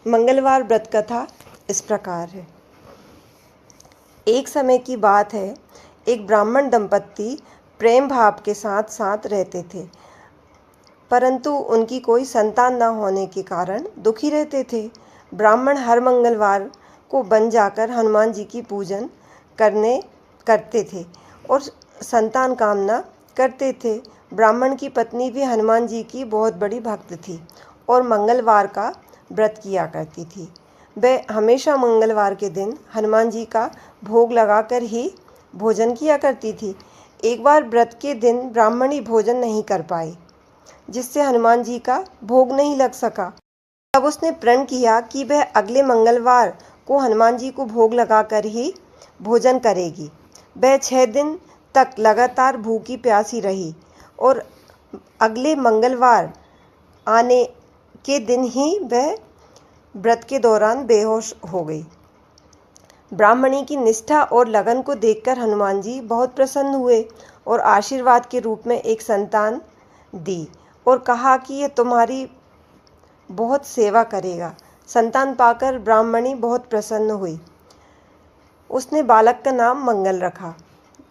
मंगलवार व्रत कथा इस प्रकार है। एक समय की बात है, एक ब्राह्मण दंपत्ति प्रेम भाव के साथ साथ रहते थे, परंतु उनकी कोई संतान न होने के कारण दुखी रहते थे। ब्राह्मण हर मंगलवार को वन जाकर हनुमान जी की पूजन करते थे और संतान कामना करते थे। ब्राह्मण की पत्नी भी हनुमान जी की बहुत बड़ी भक्त थी और मंगलवार का व्रत किया करती थी। वह हमेशा मंगलवार के दिन हनुमान जी का भोग लगाकर ही भोजन किया करती थी। एक बार व्रत के दिन ब्राह्मणी भोजन नहीं कर पाई, जिससे हनुमान जी का भोग नहीं लग सका। तब उसने प्रण किया कि वह अगले मंगलवार को हनुमान जी को भोग लगाकर ही भोजन करेगी। वह 6 दिन तक लगातार भूखी प्यासी रही और अगले मंगलवार आने के दिन ही वह व्रत के दौरान बेहोश हो गई। ब्राह्मणी की निष्ठा और लगन को देखकर हनुमान जी बहुत प्रसन्न हुए और आशीर्वाद के रूप में एक संतान दी और कहा कि यह तुम्हारी बहुत सेवा करेगा। संतान पाकर ब्राह्मणी बहुत प्रसन्न हुई। उसने बालक का नाम मंगल रखा।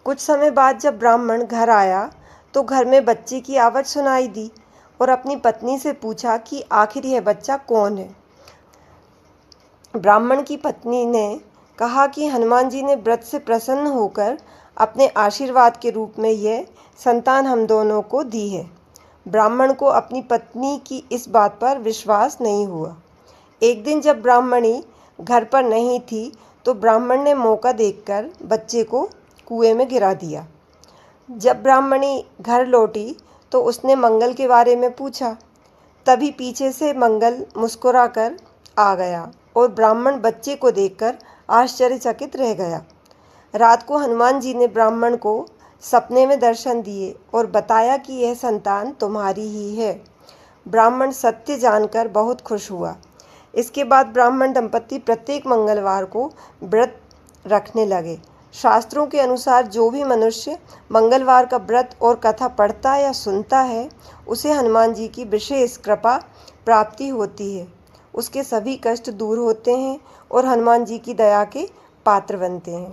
कुछ समय बाद जब ब्राह्मण घर आया तो घर में बच्चे की आवाज़ सुनाई दी और अपनी पत्नी से पूछा कि आखिर यह बच्चा कौन है। ब्राह्मण की पत्नी ने कहा कि हनुमान जी ने व्रत से प्रसन्न होकर अपने आशीर्वाद के रूप में यह संतान हम दोनों को दी है। ब्राह्मण को अपनी पत्नी की इस बात पर विश्वास नहीं हुआ। एक दिन जब ब्राह्मणी घर पर नहीं थी तो ब्राह्मण ने मौका देखकर बच्चे को कुएं में गिरा दिया। जब ब्राह्मणी घर लौटी तो उसने मंगल के बारे में पूछा। तभी पीछे से मंगल मुस्कुराकर आ गया और ब्राह्मण बच्चे को देखकर आश्चर्यचकित रह गया। रात को हनुमान जी ने ब्राह्मण को सपने में दर्शन दिए और बताया कि यह संतान तुम्हारी ही है। ब्राह्मण सत्य जानकर बहुत खुश हुआ। इसके बाद ब्राह्मण दंपत्ति प्रत्येक मंगलवार को व्रत रखने लगे। शास्त्रों के अनुसार जो भी मनुष्य मंगलवार का व्रत और कथा पढ़ता या सुनता है, उसे हनुमान जी की विशेष कृपा प्राप्ति होती है। उसके सभी कष्ट दूर होते हैं और हनुमान जी की दया के पात्र बनते हैं।